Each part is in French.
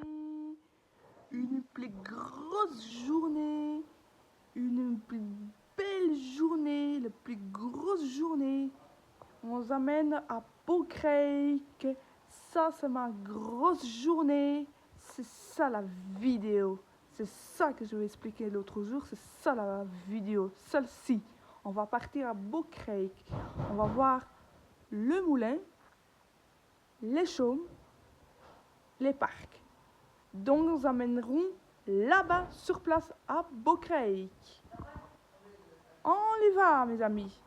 amis, une plus grosse journée, une plus belle journée, la plus grosse journée. On vous amène à Beaucrèque. Ça, c'est ma grosse journée. C'est ça la vidéo. C'est ça que je vais expliquer l'autre jour. C'est ça la vidéo. Celle-ci. On va partir à Beaucrèque. On va voir le moulin, les chaumes, les parcs. Donc nous amènerons là-bas sur place à Beaucrèque. On y va mes amis.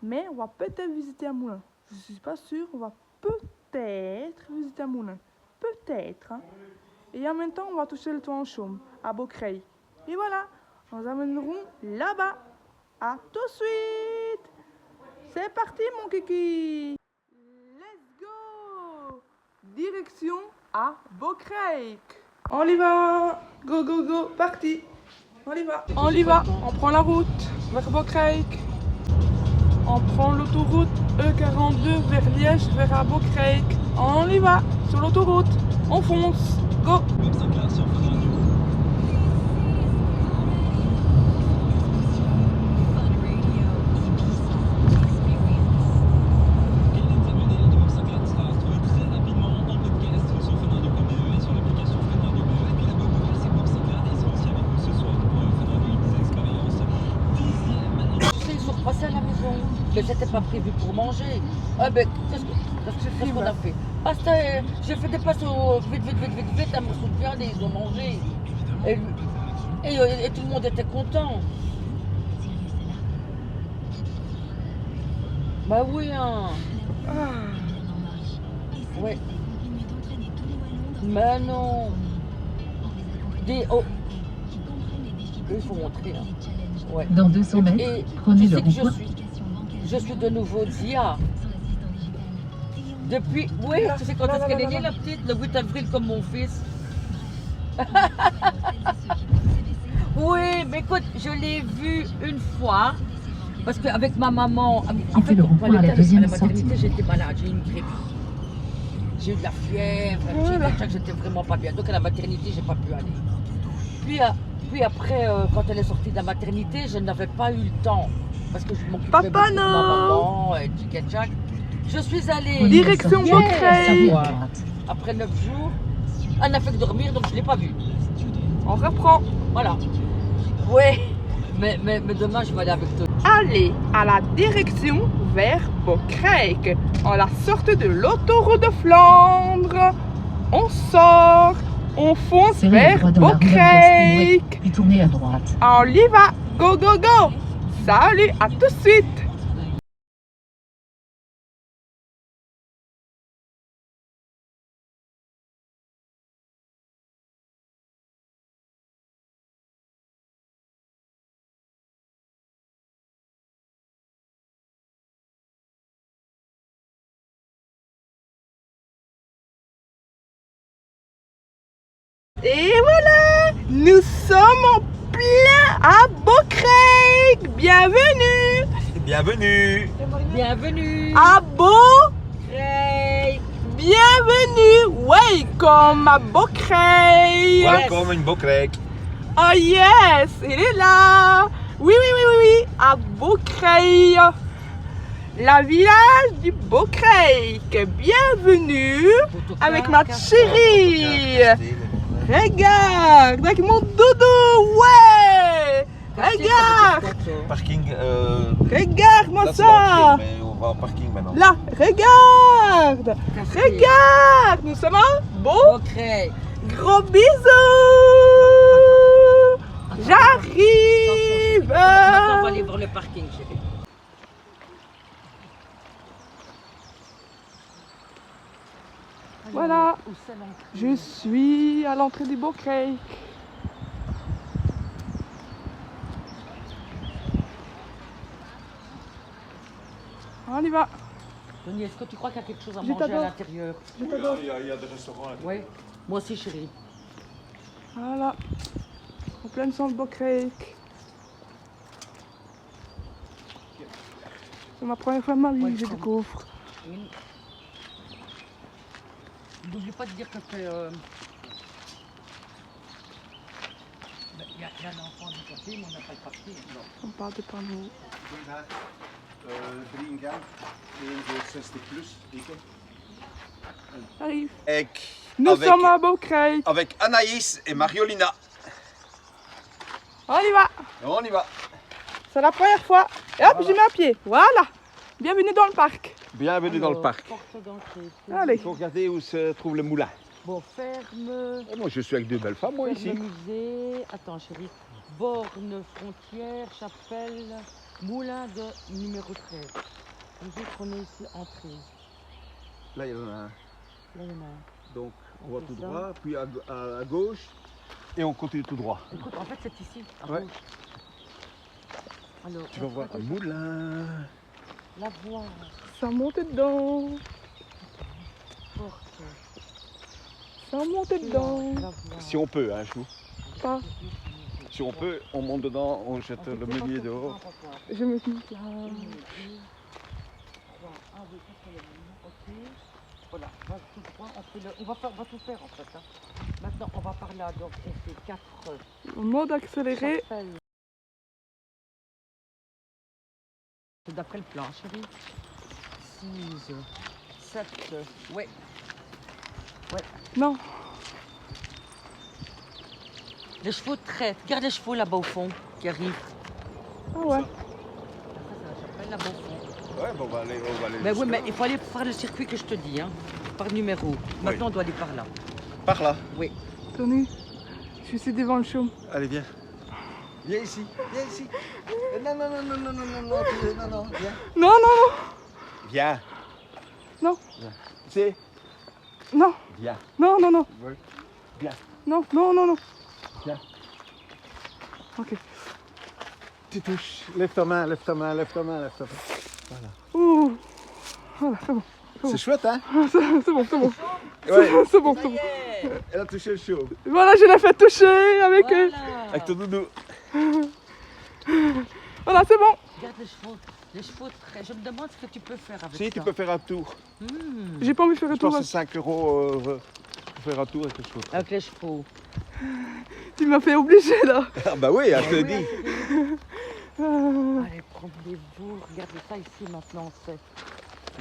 Mais on va peut-être visiter un moulin. Je ne suis pas sûre, on va peut-être visiter un moulin. Peut-être. Hein. Et en même temps, on va toucher le toit en chaume à Beaucrèque. Et voilà, on nous amènerons là-bas. À tout de suite. C'est parti mon kiki. Let's go. Direction à Beaucrèque. On y va. Go, go, go. Parti. On y va. On y va. On prend la route vers Beaucrèque. On prend l'autoroute E42 vers Liège, vers Beaucrèque. On y va. Sur l'autoroute. On fonce. Go. À la maison, mais c'était pas prévu pour manger. Ah ben, qu'est-ce qu'on a fait? J'ai fait des passes vite, à morceau de viande et ils ont mangé. Et tout le monde était content. Bah oui, hein. Ouais. Mais non. Oh. Il faut montrer, hein. Ouais. Dans 200 mètres, et prenez le tu sais que rond-point. je suis de nouveau Zia. Depuis, oui, tu sais quand est-ce qu'elle est née la petite? Le 8 avril comme mon fils. Oui, mais écoute, je l'ai vue une fois. Parce qu'avec ma maman, en fait, le rond-point à la deuxième sortie. maternité, j'étais malade, j'ai eu une grippe. J'ai eu de la fièvre, j'étais vraiment pas bien. Donc à la maternité, j'ai pas pu aller. Puis après, quand elle est sortie de la maternité, je n'avais pas eu le temps. Parce que je m'occupais beaucoup de ma maman et tchic-tchac. Je suis allée Direction Beaucrèque. Après 9 jours. Elle n'a fait que dormir, donc je ne l'ai pas vue. On reprend. Voilà. Oui, mais demain, je vais aller avec toi. Allez à la direction vers Beaucrèque. À la sortie de l'autoroute de Flandre. On sort. On fonce vers Beaucrèque. Puis tournez à droite. On y va. Go, go, go. Salut, à tout de suite. Et voilà, nous sommes en plein à Beaucrèque. Bienvenue. Bienvenue. Bienvenue. À Beaucrèque. Bienvenue. Welcome à Beaucrèque. Welcome in Beaucrèque. Oh yes, il est là. Oui, à Beaucrèque. La village du Beaucrèque. Bienvenue avec ma chérie. Regarde, avec mon doudou, ouais. Regarde. Parking. Regarde-moi là, c'est ça. l'entrée, mais on va au parking maintenant. Là, regarde. Regarde, nous sommes à Beaucrèque. Gros bisous. J'arrive. Maintenant, on va aller voir le parking, chérie. Voilà, je suis à l'entrée du Beaucrèque. On y va. Tony, est-ce que tu crois qu'il y a quelque chose à Je manger à t'adore. l'intérieur? Je t'adore. Il y a des restaurants. Oui. Moi aussi, chérie. Voilà, en plein centre Beaucrèque. C'est ma première fois de ma vie que je découvre. Oui. N'oublie pas de dire que c'est y a un enfant handicapé, mais on n'a pas le papier. On parle de panneaux. Goedendag. 3 in Gent, 1 voor 60 plus. Ik. Arrive. Ik. Nous sommes à Beaucrète. Avec Anaïs et Mariolina. On y va. On y va. C'est la première fois. Et hop, j'y mets un pied. Voilà. Bienvenue dans le parc. Bienvenue dans le parc. Porte d'entrée. Allez. Il faut regarder où se trouve le moulin. Bon, ferme. Et moi je suis avec 2 belles femmes, moi ici. Ferme musée. Attends, chérie. Borne, frontière, chapelle, moulin de numéro 13. Vous dites qu'on est ici entrée. Là il y en a un. Là, il y en a un. Donc on va fait tout ça. droit, puis à gauche. Et on continue tout droit. Écoute, en fait, c'est ici. À Ouais. gauche. Alors, Tu vas voir un moulin. La voie. Ça monte dedans. Porte. Ça monte dedans. La voie. Si on peut, hein, chou. Pas. Si on peut, on monte dedans, on jette le meunier dehors. Je me dis là. Voilà, va tout droit, on va tout faire en fait. Hein. Maintenant, on va par là, donc on fait 4 En mode accéléré. chapelles. C'est d'après le plan, chérie. 6, 7, ouais. Non. Les chevaux de traite, regarde les chevaux là-bas au fond qui arrivent. Ah ouais. Ça, c'est la chapelle là-bas au fond. Ouais, bon, on va aller. Mais oui, mais il faut aller faire le circuit que je te dis, hein, par numéro. Maintenant, on doit aller par là. Par là. Oui. Tenez. Je suis ici devant le chaume. Allez, viens. Viens ici, viens ici. Non, non, non, non, non, non, non, non, non, non, viens. Non, non, Viens. Non. Viens. C'est. non. Viens. Non, non, non. Oui. Viens. Non, non, non, non. Viens. Ok. Tu touches. Lève ta main, lève ta main, lève ta main, lève ta main. Voilà. Ouh. Voilà, c'est bon. C'est chouette, hein? C'est bon, c'est bon. Ouais. C'est bon, c'est bon. Elle a touché le chauve. Voilà, je l'ai fait toucher avec eux. Voilà. Avec ton doudou. Voilà, c'est bon. Regarde les chevaux de traite. Je me demande ce que tu peux faire avec Si, ça. tu peux faire un tour. J'ai pas envie de faire un Je pense tour. que c'est 5 euros pour faire un tour avec le chauve. Avec les chevaux. Tu m'as fait obliger là. Ah bah oui, je te Oui, dis. Allez, promenez-vous. Regardez ça ici maintenant. C'est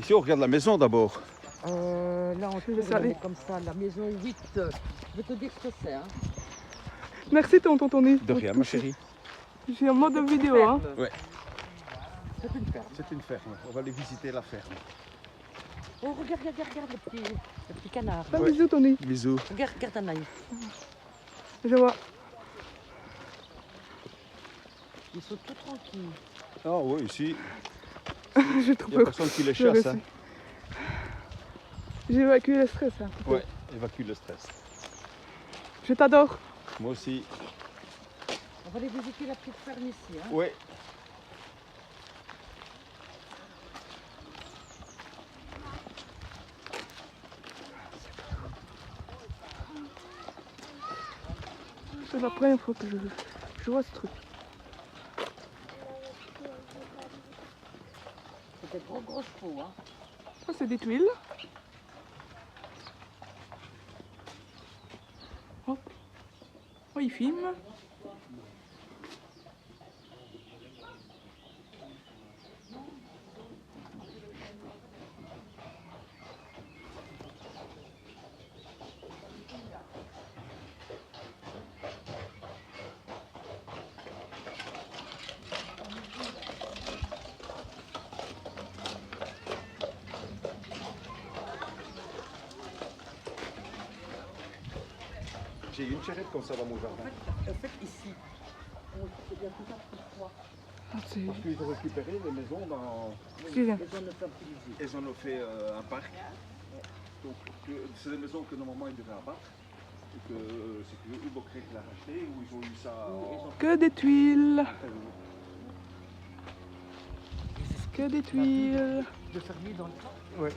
Ici, on regarde la maison d'abord. là, on vais tourne aller. comme ça. La maison 8. Je vais te dire ce que c'est. Hein. Merci tonton Tony. De rien, ma chérie. J'ai un mode vidéo. Hein. Ouais. C'est une ferme. C'est une ferme. On va aller visiter la ferme. Oh, regarde le petit canard. Un Ouais. bisou Tony. Bisous. Regarde Anaïs. Je vois. Ils sont tout tranquilles. Ah oui, ici, J'ai il trop n'y a peur. personne qui les Je chasse. réussis. Hein. J'ai évacué le stress. Hein. Ouais, évacue le stress. Je t'adore. Moi aussi. On va aller visiter la petite ferme ici. Hein. Ouais. C'est la première fois que je vois ce truc. C'est des gros chevaux. Hein. Ça, c'est des tuiles. Hop. Oh, il filme. J'ai une charrette comme ça dans mon jardin. En fait, ici, c'est bien tout ça pour toi. Ah, c'est... Puis ils ont récupéré les maisons dans. Excusez. Les zones fertilisées. Ils en ont fait un parc. Donc c'est des maisons que normalement ils devaient abattre. Et que c'est que Hugo Crec l'a racheté ou ils ont eu ça en. Que des tuiles. Que des tuiles. De fermier dans le temps. Ouais.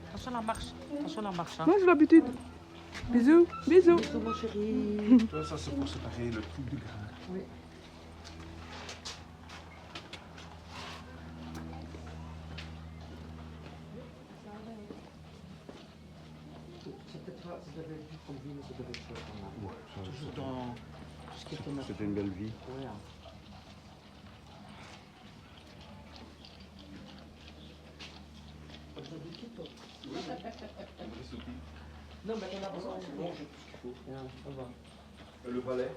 Attention la marche. Hein. Moi, j'ai l'habitude. Bisous. Bisous. Bisous, mon chéri. Tu vois, ça c'est pour séparer le truc du grain. Oui. ça devait être comme vie, mais ça devait être chouette. Toujours dans tout ce qui était notre... C'était une belle vie. Ouais, hein. Non, mais on a besoin de manger tout ce qu'il faut. Bien, ça va. Le balai.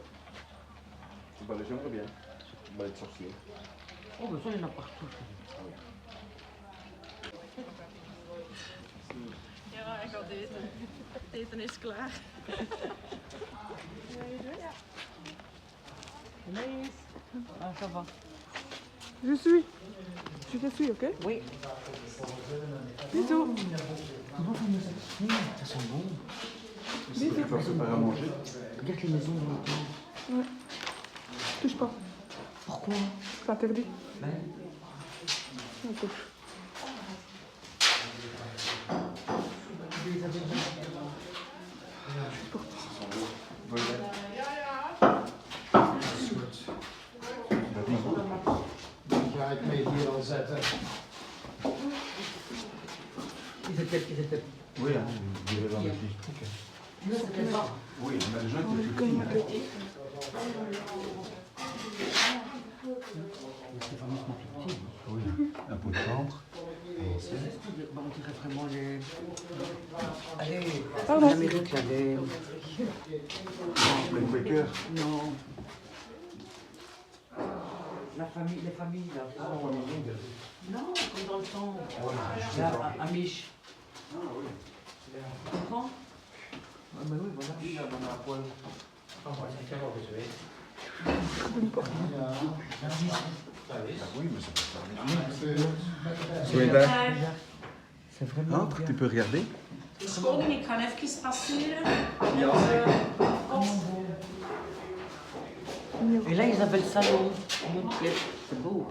Le balai, j'aimerais bien. Le balai de sorcier. Oh, mais ça, il y en a partout. Ja, ik had eten. Het eten is klaar. Anaïs. Ah, ça va. Je suis. Je te suis, ok? Oui. Bisous. Ça sent bon. Bisous. Tu vas préparer à manger. Regarde les maisons dans le temps. Ouais. Touche pas. Pourquoi? C'est interdit. Ben, On touche. tu les avais dit. Ja, ik mee hier al zetten. Ils étaient... Oui, hein, je dirais dans les petits trucs. Là, c'était pas. Oui, on a des gens qui étaient plus petits. C'est vraiment compliqué. Oui, un pot de chantre. Bah, on dirait vraiment les... Allez, Pardon. l'Amérique, là, les... Les Quakers. Non. Les familles, là. Non, comme dans le temps. Là, Amish. Ah oui. Tu comprends? Ah, bah oui, voilà. Oui, on a un poil. Oui, mais c'est pas ça. C'est vraiment Entre, bien. tu peux regarder. Dus koning, ik ga even passeren. Et là, ils avaient le salon. C'est beau.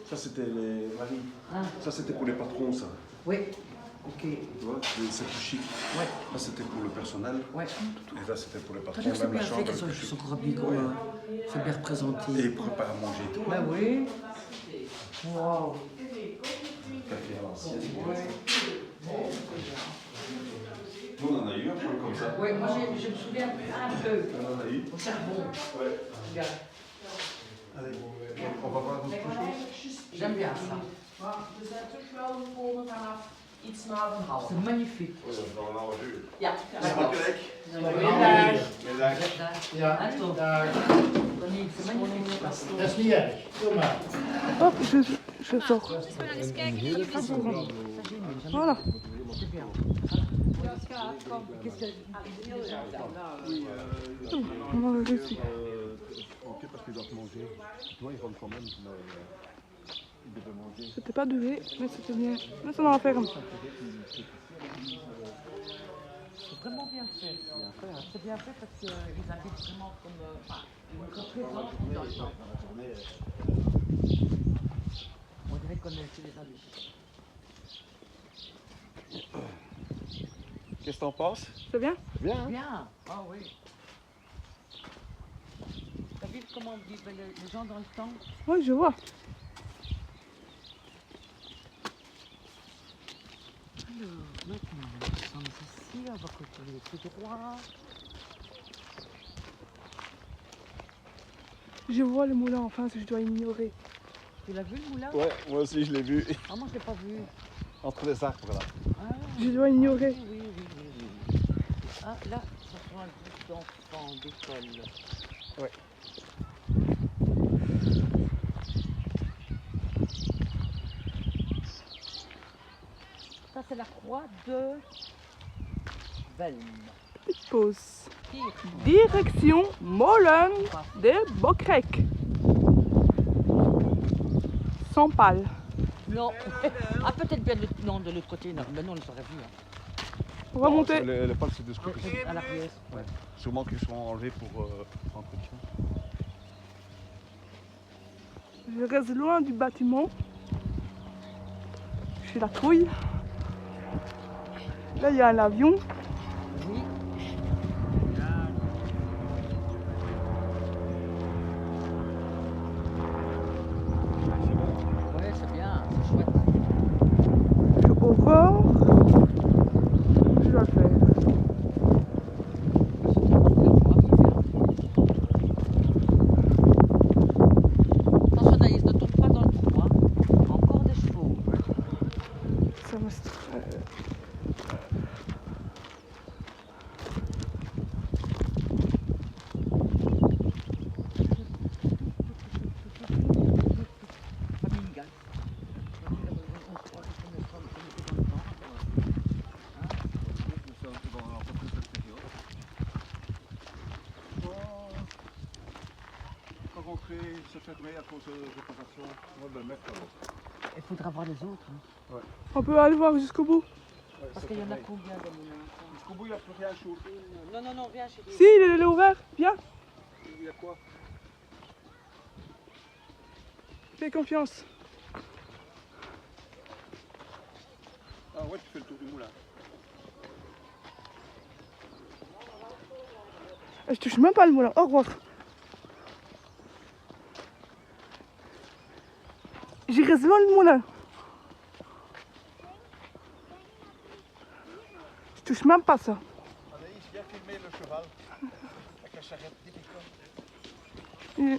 Ça, c'était les maris. Ah, Ça, c'était pour les patrons, ça. oui. Ok. Tu vois, c'est plus chic. Ouais. Ça, c'était pour le personnel. Ouais. Et là, c'était pour les patrons. C'est Même bien la fait chambre. qu'ils elle est plus sont chic. encore habillés comme... c'est bien représenté. Et ils préparent à manger et tout. Ben oui. Wow. Café à l'ancienne. Nous, on en a eu un peu comme ça. Oui, moi je me souviens un peu. On en a eu. Au charbon. Ouais. Regarde. Allez, on va voir d'autres choses. J'aime bien ça. Maar we zijn terug wel gekomen vanaf iets na de half. C'est magnifique. Oui, on va en manger. Ja, C'est pas correct. Goeiedag. Ja, Attends. daar. Tony, c'est magnifique. Dat is niet erg. Doe maar. Hop, je sors. Voilà. C'est bien. Qu'est-ce que... On va réussir. Ok, parce qu'ils doivent manger. Toi, ils rentrent quand même. Mais, ils devaient manger. C'était pas doué, mais c'était bien. Mais c'est dans la ferme. C'est vraiment bien fait. C'est bien fait parce qu'ils habitent vraiment comme... ils représentent dans le temps. On dirait qu'on est chez les amis. Qu'est-ce que t'en penses? C'est bien? Bien, hein? Bien. Ah oui. T'as vu comment vivaient les gens dans le temps? Oui, je vois. Alors, maintenant, nous sommes ici, on va continuer tout droit. Je vois le moulin en face, je dois ignorer. Tu l'as vu le moulin? Ouais, moi aussi je l'ai vu. Ah, moi je l'ai pas vu. Entre les arbres là. Ah, Je dois ignorer. oui. Ah, là, ça sera un groupe d'enfants d'école. Ouais. Ça, c'est la croix de Velm. Petite pause. Pire. Direction Molen de Bokrek. Sans pales. Non. Ah, peut-être bien non, de l'autre côté. Non, mais non, on les aurait vus. Hein. On va monter. Les pales, c'est de ce côté. À l'arrière. Ouais. Sûrement qu'ils sont enlevés pour entretien. Je reste loin du bâtiment. Je suis la trouille. Là, il y a un avion. Oui. c'est fermé à cause de réparation. Ouais, ben mettre alors. Il faudra voir les autres. Hein. On peut aller voir jusqu'au bout. Ouais, Parce c'est qu'il y en a fermé. combien de moulins? Jusqu'au bout, il n'y a plus rien chaud. Non, non, non, viens chérie. Si, il est ouvert. Viens, Il y a quoi? fais confiance. Ah ouais, tu fais le tour du moulin. Je touche même pas le moulin. Au revoir. J'y reste loin le moulin. Je touche même pas ça. Anaïs, viens filmer le cheval. Avec la charrette typique. Et-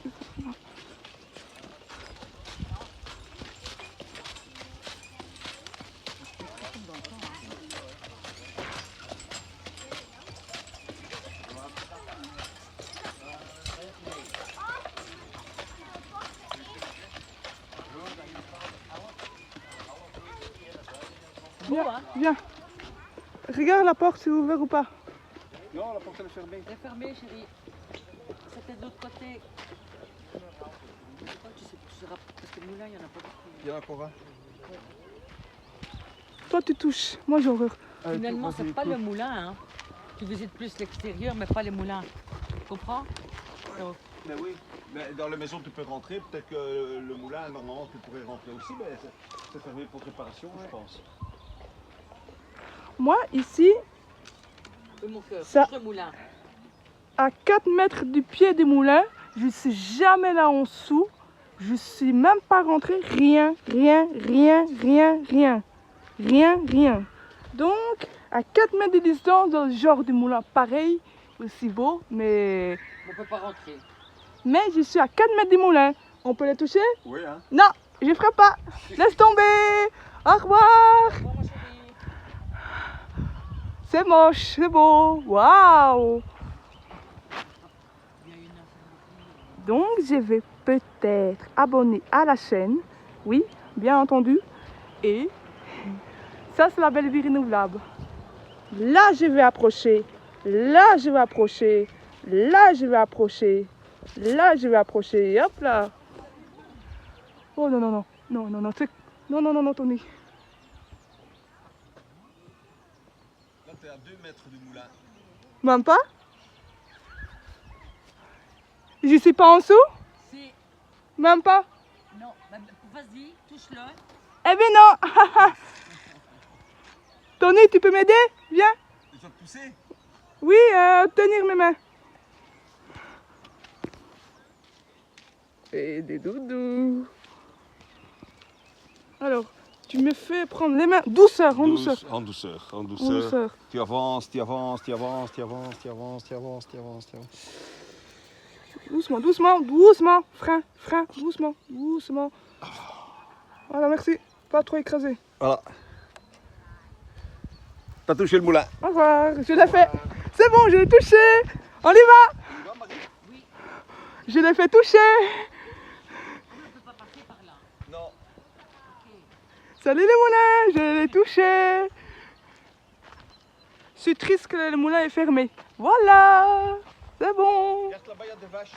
Bon, hein? Viens. Regarde la porte, c'est ouvert ou pas. Non, la porte elle est fermée. Elle est fermée, chérie. C'était de l'autre côté. Pourquoi tu sais, tu seras... Parce que le moulin, il n'y en a pas beaucoup. Il y en a encore un. Toi, tu touches. Moi, j'ai horreur. Finalement, c'est pas le moulin. Hein. Tu visites plus l'extérieur, mais pas les moulins. Tu comprends? Donc, Mais oui, mais dans la maison tu peux rentrer. Peut-être que le moulin, normalement, tu pourrais rentrer aussi. Mais c'est fermé pour réparation, je pense. Moi, ici, oui, mon cœur, Ça- touche le moulin. à 4 mètres du pied du moulin, je ne suis jamais là en dessous. Je suis même pas rentrée. Rien, rien, rien, rien, rien. Rien, rien. Donc, à 4 mètres de distance, dans le genre du moulin pareil, aussi beau, mais On peut pas rentrer. je suis à 4 mètres du moulin. On peut les toucher? Oui, hein. Non, je ne ferai pas. Laisse tomber. Au revoir. Bon, ma chérie. C'est moche, c'est beau. Waouh. Il y a une infirmerie. Donc, je vais peut-être abonner à la chaîne. Oui, bien entendu. Et ça, c'est la belle vie renouvelable. Là, je vais approcher. Là, je vais approcher. Là, je vais approcher. Là, je vais approcher. Hop là. Oh non, non, non. Non, non, non. Non, non, non, non, Tony. Là, tu es à 2 mètres du moulin. Même pas? Je suis pas en dessous? Si, Même pas? non, bah, vas-y, touche-le. Eh bien non. Tony, tu peux m'aider? Viens. Tu dois te pousser. Oui, tenir mes mains. Et des doudous. Alors, tu me fais prendre les mains. Douceur, en douceur. En douceur, en En douceur. douceur. Tu avances, tu avances, tu avances, tu avances, tu avances, tu avances, tu avances, tu avances. Doucement, doucement, doucement. Frein, frein, doucement, doucement. Voilà, merci. Pas trop écrasé. Voilà. T'as touché le moulin. Au revoir, je l'ai fait. C'est bon, je l'ai touché. On y va. Je l'ai fait toucher. On ne peut pas passer par là. Non. Salut les moulins, je l'ai touché. Je suis triste que le moulin est fermé. Voilà, c'est bon. Regarde là-bas, il y a des vaches.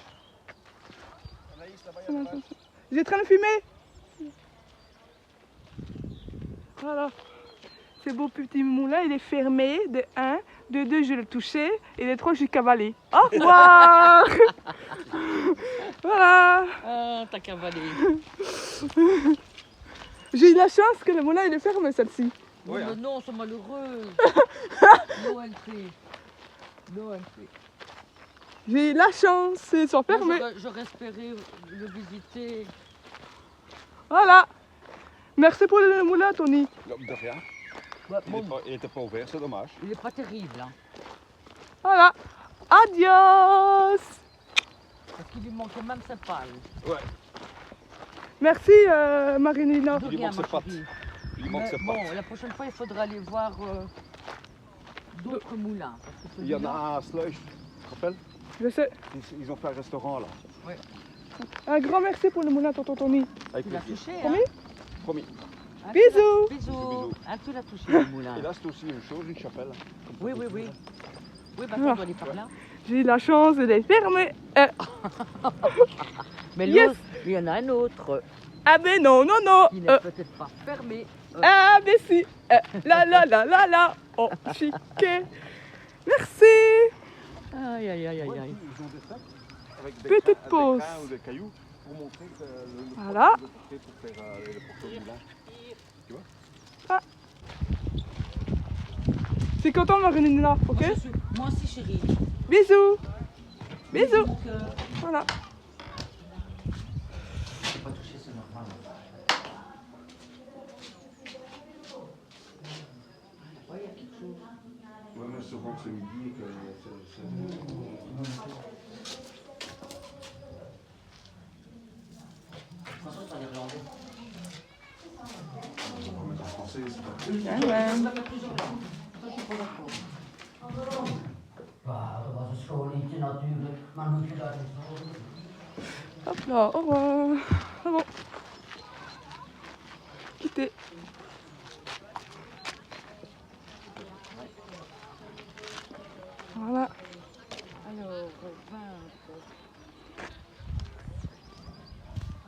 Anaïs, là-bas, il y a des vaches. J'ai en train de fumer. Voilà. Ce beau petit moulin, il est fermé de 1, de 2, je l'ai touché, et de 3, je suis cavalé. Au revoir. Voilà. Ah, t'as cavalé. J'ai eu la chance que le moulin, il est fermé, celle-ci. Oui, hein. Non, c'est malheureux. L'ONP. L'ONP. J'ai eu la chance, ils sont fermés. J'aurais espéré le visiter. Voilà. Merci pour le moulin, Tony. Non, de rien. Ouais, bon, Il n'était pas ouvert, c'est dommage. il n'est pas terrible. Hein, Voilà. Adios. parce qu'il lui manquait même sa palle. Ouais. Merci, Marinina. De Il lui rien, manque ma ses pattes. chérie. Il manque Mais ses bon, pattes. la prochaine fois, il faudra aller voir d'autres moulins. Parce que Il y en celui-là- a un à Slush, tu te rappelles? Je sais. Ils ont fait un restaurant là. Un grand merci pour le moulin, tonton Tony. Avec Tu l'as plaisir. touché, Promis? hein? Promis. Hein, Bisous. Bisous. Bisous. Hein, tu l'as touché, le moulin. Et là, c'est aussi une chose, une chapelle. Oui, oui, oui. Oui, bah, Ah. on doit aller par là. J'ai eu la chance de les fermer. Mais Yes. l'autre, il y en a un autre Ah mais non, non, non. qui n'est peut-être pas fermé. Ah mais si. La la la la la. Oh, chiquet. Merci. Aïe, aïe, aïe, aïe, Ouais, aïe. ils ont des sacs avec Petite des pause. crins ou des cailloux pour montrer que le Voilà. pour faire le porteur du village. Je suis content de m'organiser là, ok? Moi aussi, chérie. Bisous. Bisous. Donc, Voilà. faut pas toucher, c'est normal. Ouais, il y a quelque chose. Ouais, mais souvent ce midi que Attention, c'est en irlandais. en français, c'est pas Ah ouais. On va mettre plusieurs langues. Ça, je suis pas d'accord. Hop là, au revoir. C'est bon. Quitter. Voilà. Alors, 20,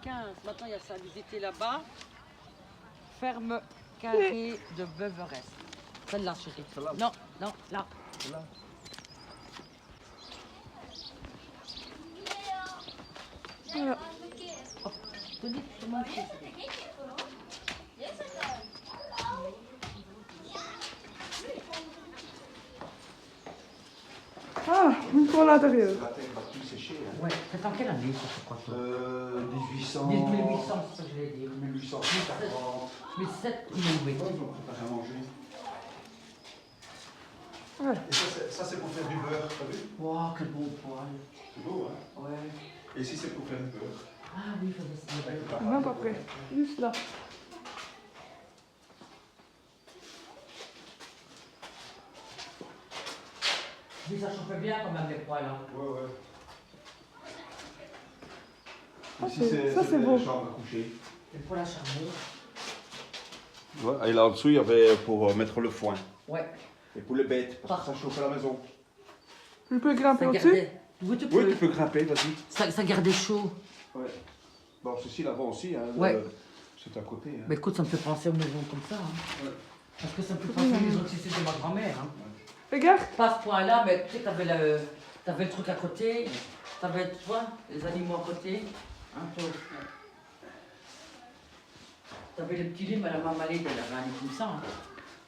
15. Maintenant, il y a ça à visiter là-bas. Ferme carré de Beverest. Celle-là, chérie. Celle-là. Non, non, là. là. Voilà. Tenez, comment on fait? Ah, une pour l'intérieur. La terre battue séchée. Hein. Ouais, c'est en quelle année ça, je crois? 1800. 1800, c'est ça que je voulais dire. 1840. 1700, Ils ont préparé à manger. Ouais. Et ça c'est pour faire du beurre, t'as vu? Wow, quel beau poil. C'est beau, hein? Ouais. Et ici c'est pour faire du beurre. Ah oui, je vais essayer. Non, pas prêt. Juste là. Mais ça chauffe bien quand même les poils. Hein. Ouais, ouais. Ah, Ici ça, c'est beau. la chambre à coucher. Les poils à charbon. Ouais, et là en dessous il y avait pour mettre le foin. Ouais. Et pour les bêtes, parce que ça chauffe à la maison. Je peux grimper Ça au-dessus? gardait. Oui, tu peux. Oui, tu peux grimper, vas-y. Ça gardait chaud. Ouais. Bon, ceci là-bas aussi, hein. Ouais. C'est à côté. Hein. Mais écoute, ça me fait penser aux maisons comme ça. Hein. Ouais. Parce que ça me fait penser aux maisons ici de ma grand-mère. Hein. Regarde. Pas à ce point-là, mais tu sais, t'avais le truc à côté, t'avais, tu vois, les animaux à côté. Hein, t'avais les petits lits, mais la maman elle avait un lit comme ça. Hein.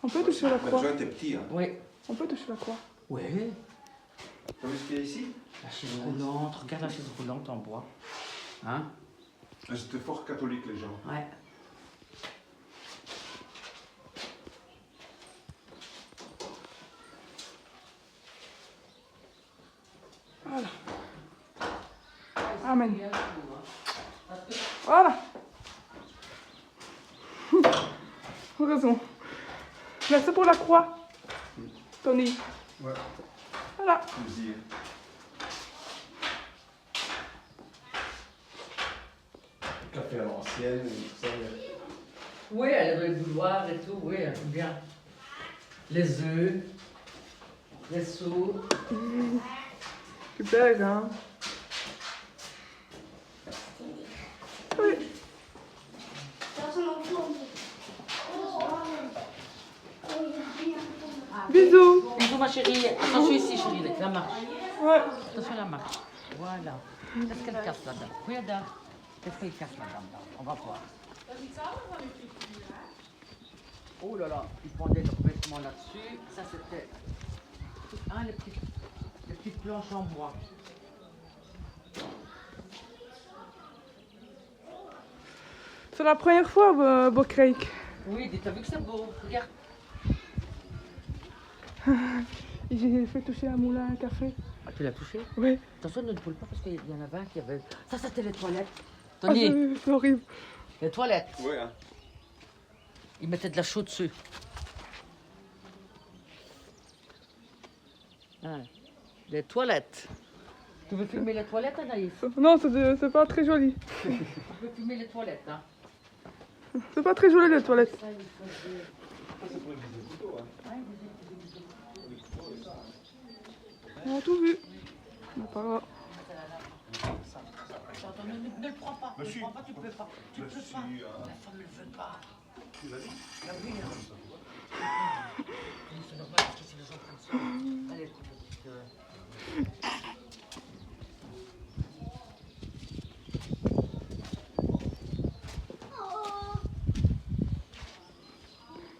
On peut toucher la Le croix. joint est petit, hein. Oui. On peut toucher la croix. Oui. T'as vu ce qu'il y a ici? La chaise roulante, regarde la chaise roulante en bois. Hein? C'était fort catholique, les gens. Ouais. Voilà. Amen. Voilà. Heureusement. Merci pour la croix, Tony. Ouais. Voilà. Plaisir. Café à l'ancienne et tout ça. Oui, elle avait le boudoir et tout, oui, bien. Les œufs, les seaux. Super, hein? Oui. Bisous. Bisous ma chérie. Attention ici chérie, avec la marche. Ouais. Attention à la marche. Voilà. Qu'est-ce qu'elle casse là-dedans? Regarde. Qu'est-ce qu'elle casse là-dedans? On va voir. Oh là là, ils pendaient leurs vêtements là-dessus. Ça c'était. Ah, les petites planches en bois. C'est la première fois, Bocreik. Oui, t'as vu que c'est beau. Regarde. J'ai fait toucher un moulin à café. Ah, tu l'as touché? Oui. Attention, ne le brûle pas parce qu'il y en avait un qui avait. Ça, c'était les toilettes. Ah, Tony, c'est horrible. les toilettes. Ouais, hein. Ils mettaient de la chaux dessus. Ah, les toilettes. Tu veux filmer les toilettes, Anaïs? Non, c'est pas très joli. Tu veux filmer les toilettes, hein? C'est pas très joli les toilettes. Ça, c'est pour les couteaux, hein. On a tout vu. On a pas grave. attends, ne le prends pas. Ne le prends pas, tu peux pas. Tu peux pas. La femme ne le veut pas. Tu l'as dit? La oui, hein. C'est normal parce que si les gens prennent ça. Allez, écoute,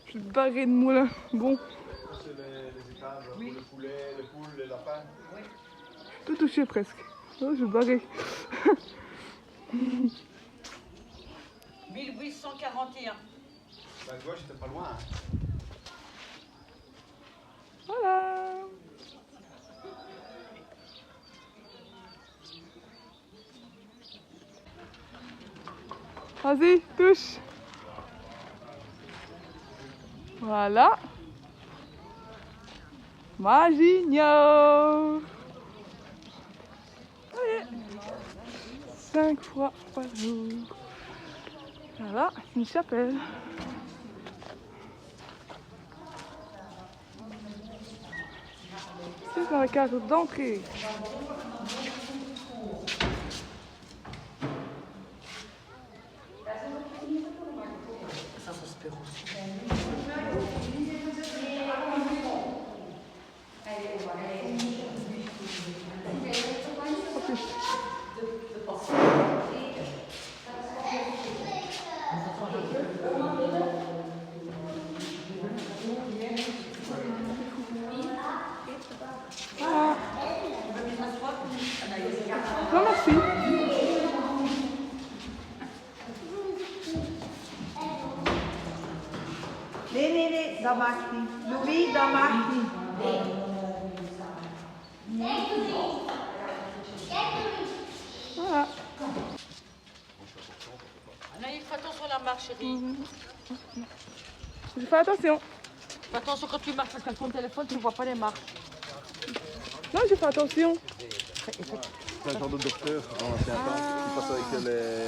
Je suis barrée de moulin. Bon, C'est les étables pour le poulet, les poules, les lapins. tout touché presque. Oh, je suis barrée. 1841. Ben, tu vois, j'étais pas loin. Hein. Voilà. Vas-y, touche. Voilà. Magigno. Allez. 5 fois par jour. Voilà, c'est une chapelle. C'est dans la carte d'entrée. Ça se perd aussi. Non, merci. Nee, dat mag niet. Louis, dat mag niet. Voilà. Anaïs, fais attention à la marche, chérie. Je fais attention. Fais attention quand tu marches parce qu'avec ton téléphone, tu ne vois pas les marches. Non, je fais attention. C'est un genre de docteur dans l'ancien temps qui passe avec J'ai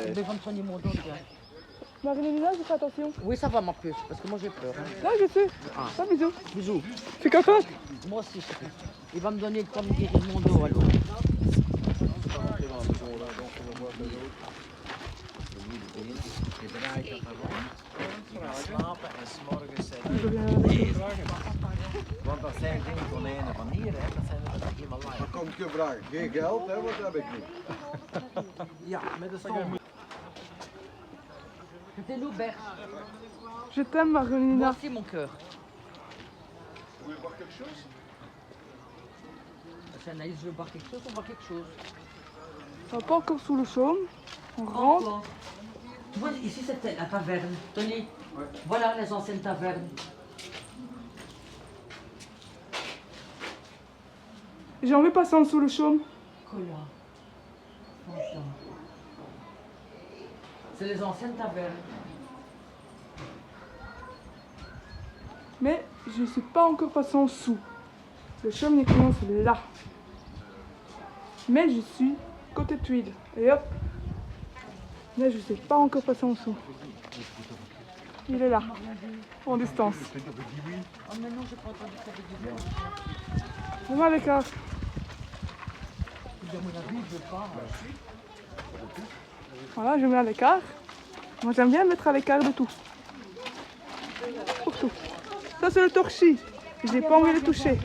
les. besoin de soigner mon dos, tiens. Marie-Lélina, je fais attention. Oui, ça va, ma puce, parce que moi j'ai peur. Hein. Non, je sais. Ah, bisous. Bisous. C'est comme ça. Moi aussi, chérie. Il va me donner le temps de guérir mon dos, alors. Slapen en 's morgens zijn Je viens want dat zijn geen konijnen van hier, hè. Dat zijn er helemaal live. Dan kom ik je vragen, geen geld, hè, wat heb ik niet. Ja, met de stom. C'était l'auberge. Je t'aime, Moi Marie-Lélina. aussi, mon cœur. Vous voulez boire quelque chose? Si Anaïs veut boire quelque chose, on boit quelque chose. On va pas encore sous le chaume. On rentre. Encore. Tu vois, ici c'était la taverne. Tony, voilà les anciennes tavernes. J'ai envie de passer en dessous le chaume. Cola. Franchement. C'est les anciennes tavernes. Mais je ne suis pas encore passé en dessous. Le chaume il commence là. Mais je suis côté tuile. Et hop. Mais je ne suis pas encore passé en dessous. Il est là. En distance. Oh mais non, j'ai pas entendu que t'avais dit bien. Vraiment à l'écart. À mon avis, je veux pas. Voilà, je mets à l'écart. Moi j'aime bien mettre à l'écart de tout. Pour tout. Ça c'est le torchis. J'ai pas envie de le toucher.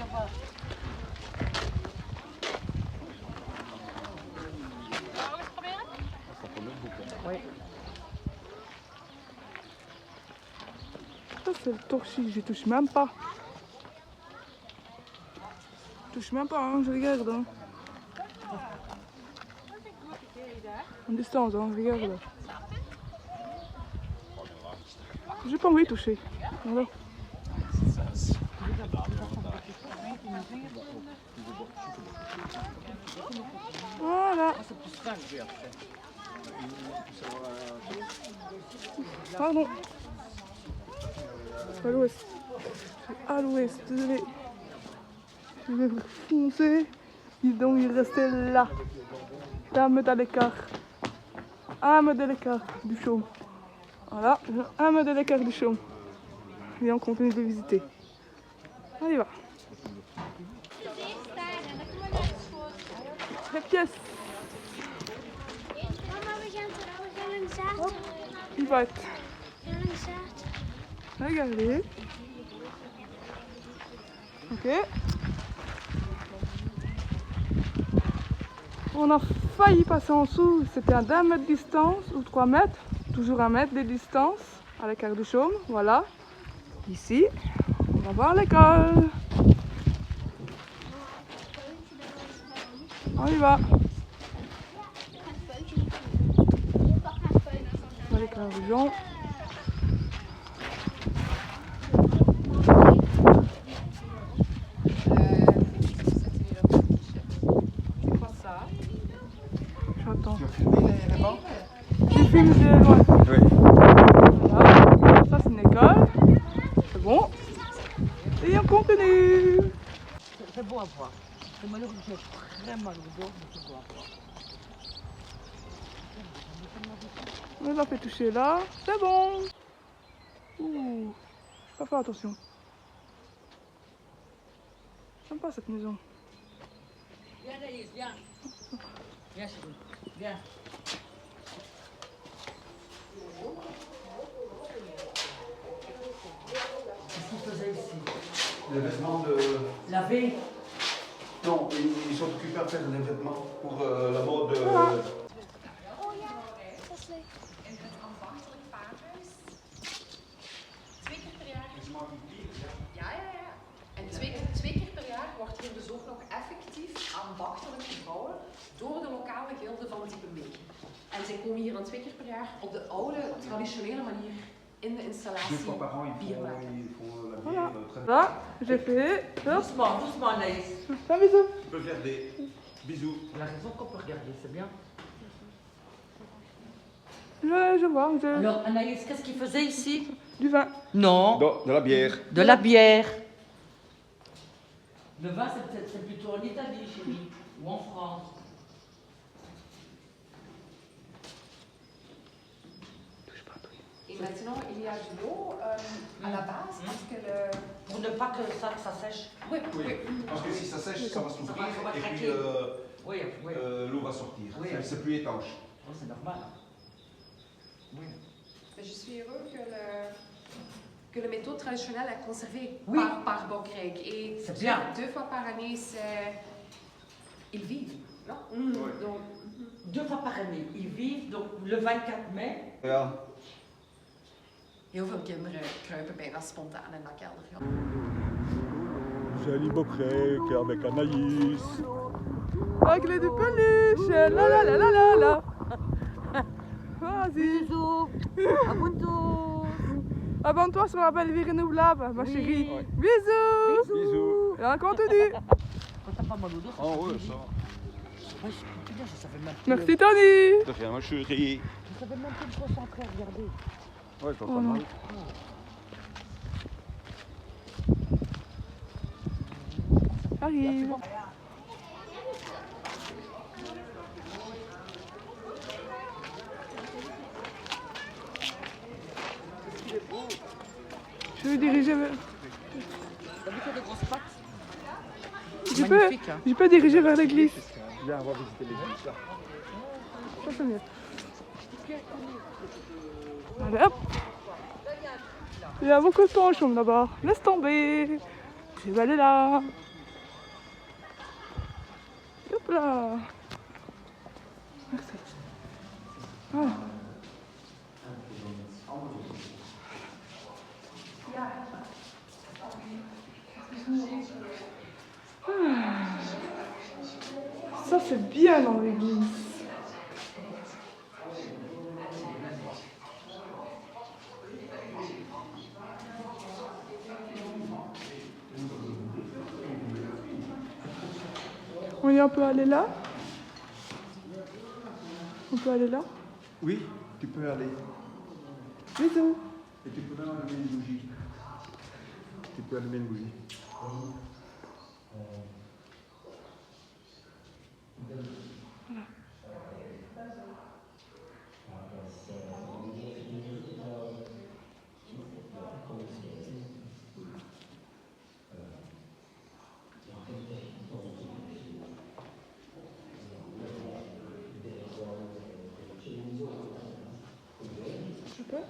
Oui. Ça c'est le torchis, je touche même pas. Je touche même pas, hein, je regarde. Hein. En distance, hein, je regarde. J'ai pas envie de toucher. Voilà. Voilà. C'est plus fin que je vais après. Pardon. À l'ouest. À l'ouest, désolé. Je vais vous foncer. Dis donc, il restait là. Un mètre à l'écart. Un mètre à l'écart du chaume. Voilà, un mètre à l'écart du chaume. Et on continue de visiter. On y va. Les pièces. une boîte. Regardez. Ok. On a failli passer en dessous. C'était à d'1 mètre de distance ou 3 mètres. Toujours 1 mètre de distance à l'écart de Chaume. Voilà. Ici, on va voir l'école. On y va. Dans l'école de Jean. J'attends. J'ai filmé de loin. Oui. Voilà. Ça c'est une école. C'est bon. Et on continue. C'est beau à voir. C'est malheureux que j'ai très mal au dos, mais c'est beau à voir. On les a fait toucher là. C'est bon. Ouh. Faut pas faire attention. J'aime pas cette maison. Viens Anaïs, viens. Viens chérie, viens. Qu'est-ce qu'ils faisaient ici? Les vêtements de... Laver. Non, ils sont occupés à faire les vêtements pour la mode. En twee keer per jaar wordt hier dus ook nog effectief ambachtelijk gevouwen door de lokale gilde van Diepe Meek. En zij komen hier dan 2 keer per jaar op de oude, traditionele manier in de installatie 2 fois par an, bier maken. ils font la Voilà. bière très... Là, j'ai fait. Hop. Doucement, doucement Anaïs. Fais un bisou. Tu peux regarder. Bisous. Elle a raison qu'on peut regarder, c'est bien. Je vois. Alors Anaïs, qu'est-ce qu'ils faisaient ici? Du vin. Non. De la bière. De la bière. Le vin, c'est plutôt en Italie, chérie, ou en France. Et maintenant, il y a de l'eau à la base parce que le... Pour ne pas que ça sèche. Oui, Oui, parce que si ça sèche, ça va s'ouvrir Ça va et puis craquer. Oui, oui. l'eau va sortir. Oui. C'est plus étanche. Oh, c'est normal. Oui. Mais je suis heureux que la méthode traditionnelle est conservée Oui. par Bokrijk. Et C'est bien. 2 fois par année, ils vivent, non? Oui. Donc, 2 fois par année. Ils vivent donc le 24 mai. Ja. heel veel kinderen kruipen bijna spontaan in dat kelder. Ja. Joli Bokrijk avec Anaïs. Avec les deux peluches. La la la la la la. Vas-y. Bisous. Abonne-toi. Abonne-toi sur la belle vie renouvelable, ma Oui. chérie. Ouais. Bisous. Bisous. Et on continue. Quand t'as pas mal au dos, ça Oh fait ouais, plaisir. ça va. Ouais, putain, je savais même plus. Merci Tony. De rien, ma chérie. Je savais même plus me concentrer à regarder. Ouais, je vois Oh pas non. mal. Arrive. Je vais diriger vers... T'as vu qu'il y a des grosses pattes? Je peux diriger vers l'église. Viens, on va visiter l'église là. Ça c'est mieux. Allez hop. Il y a beaucoup de penchons là-bas. Laisse tomber. Je vais aller là. Hop là. Merci. Voilà. Ça c'est bien dans l'église. On peut aller là? On peut aller là? Oui, tu peux aller. Bisous. Et tu peux même allumer une bougie. Tu peux allumer une bougie. Je peux?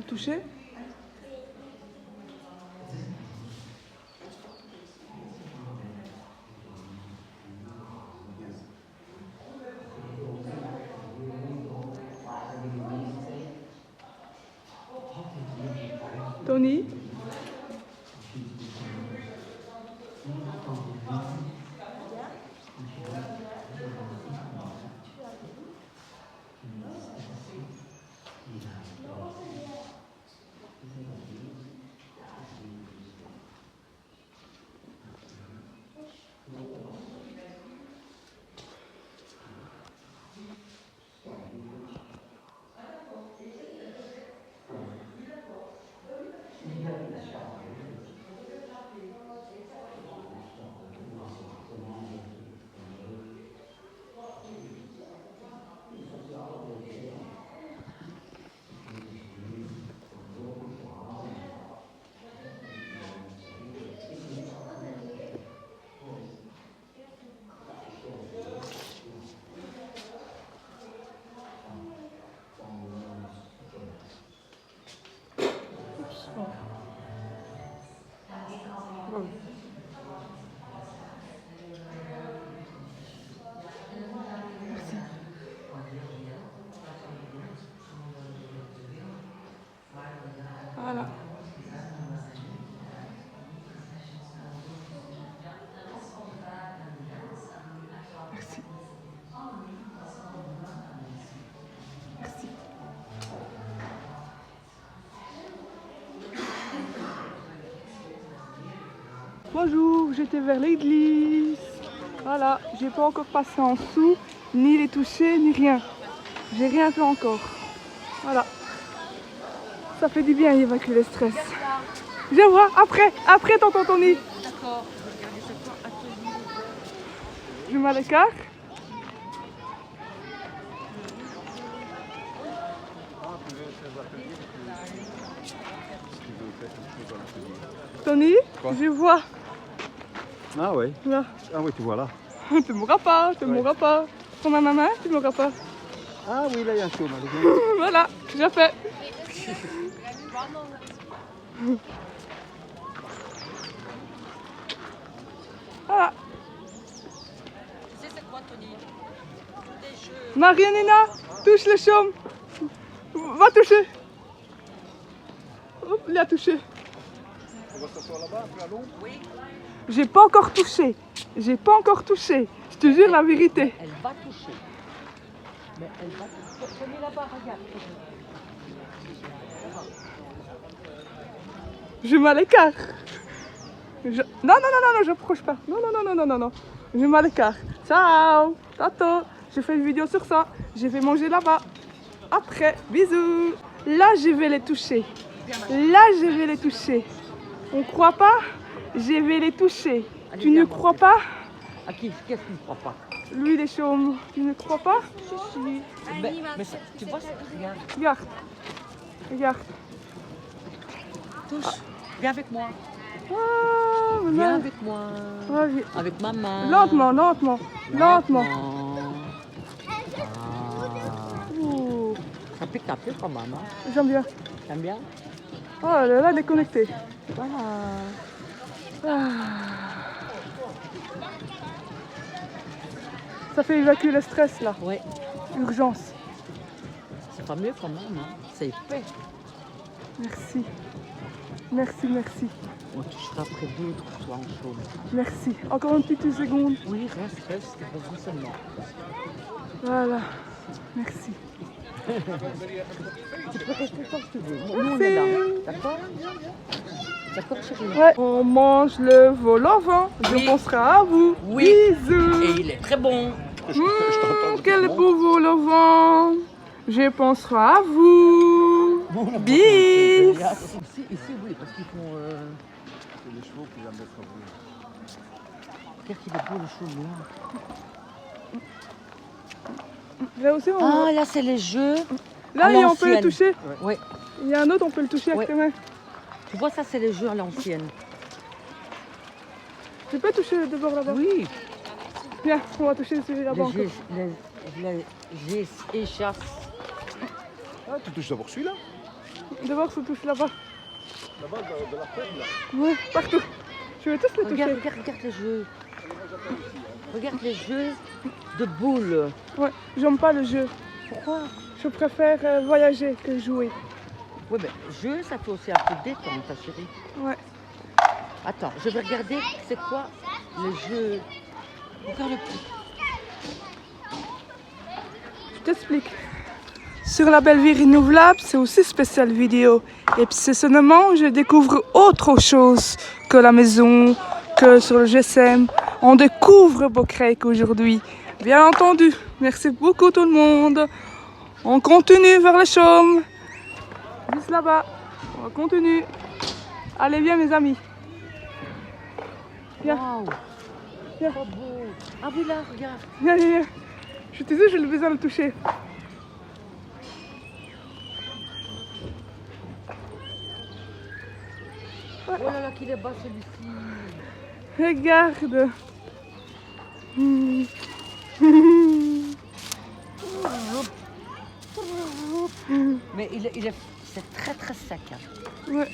Le toucher. Tony. Voilà. Merci. Merci. Bonjour, j'étais vers l'église. Voilà, j'ai pas encore passé en dessous, ni les toucher, ni rien. J'ai rien fait encore. Voilà. Ça fait du bien d'évacuer le stress. Je vois, après tonton Tony. D'accord. Je mets à l'écart. Tony, je vois. Ah ouais. Là. Ah oui, tu vois là. Tu m'auras pas, tu m'auras pas. Prends ma main, tu m'auras pas. Ah oui, là il y a un chaume. Voilà, j'ai fait. Voilà. C'est quoi, Tony? Des jeux. Marianina, touche le chaume. Va toucher. Hop, il a touché. On va s'asseoir là-bas, après à l'ombre. Oui. J'ai pas encore touché. J'ai pas encore touché. Je te jure la vérité. Elle va toucher. Mais elle va toucher. Prenez là-bas, regarde. Je mets à l'écart. Non, non, non, non, non, j'approche pas. Non, non, non, non, non, non, non. Je mets à l'écart. Ciao. Tato. J'ai fait une vidéo sur ça. Je vais manger là-bas. Après, bisous. Là, je vais les toucher. Là, je vais les toucher. On croit pas? Je vais les toucher. Allez, Tu ne viens, crois mon pas? À qui? Qu'est-ce que tu ne crois pas? Lui, il est chaume. Tu ne crois pas? Mais ça, tu vois, regarde. Regarde. Regarde. Touche. Viens avec moi. Ah, Viens maman. avec moi. Ah, oui. Avec maman. Lentement, lentement. Lentement. Ah. Ouh, Ça pique un peu quand même. Hein. j'aime bien. T'aimes bien? Oh là là, déconnecté. Voilà. Ah. Ça fait évacuer le stress là. Oui. Urgence. C'est pas mieux quand même. Hein. C'est épais. Merci. Merci, merci. On touchera après d'autres pour toi en chaud. Merci. Encore une petite seconde. Oui, reste, vas-y seulement. Voilà. Merci. Tu peux rester tant que tu veux. Nous, on est là. D'accord? D'accord, chérie? Ouais. On mange le vol au vent. Je Oui. penserai à vous. Oui. Bisous. Et il est très bon. Quel beau vol au vent. Je penserai à vous. Bis. Ici, oui, parce qu'ils font... C'est les chevaux qui viennent d'être avoués. Qu'est-ce qu'il est beau, le chou blanc. Là aussi, on... Ah, là, c'est les jeux. Là, à on peut le l'ancienne. toucher. Oui. Il y a un autre, on peut le toucher avec Ouais. tes mains. Tu vois, ça, c'est les jeux à l'ancienne. Tu peux toucher de bord là-bas. Oui. Viens, on va toucher celui là-bas encore. Les échasses. Ah, tu touches d'abord celui-là. D'abord, se touche là-bas. Là-bas, de la ferme, là. Ouais, partout. Je veux tous les toucher. Regarde les jeux. Regarde les jeux de boules. Ouais, j'aime pas le jeu. Pourquoi? Je préfère voyager que jouer. Oui, mais jeu, ça fait aussi un peu de détente, ta chérie. Ouais. Attends, je vais regarder c'est quoi le jeu. Regarde le petit. Je t'explique. Sur la belle vie renouvelable, c'est aussi spécial vidéo. Et puis c'est seulement, je découvre autre chose que la maison, que sur le GSM. On découvre Beaucrèque aujourd'hui. Bien entendu. Merci beaucoup tout le monde. On continue vers les chaumes. Juste là-bas. On continue. Allez, viens mes amis. Viens. Waouh. Viens. Trop beau. Ah oui, là, regarde. Viens, viens, viens. Je te dis, j'ai besoin de le toucher. Oh là là, qu'il est bas celui-ci. Regarde. Mais c'est très très sec. Hein. Ouais.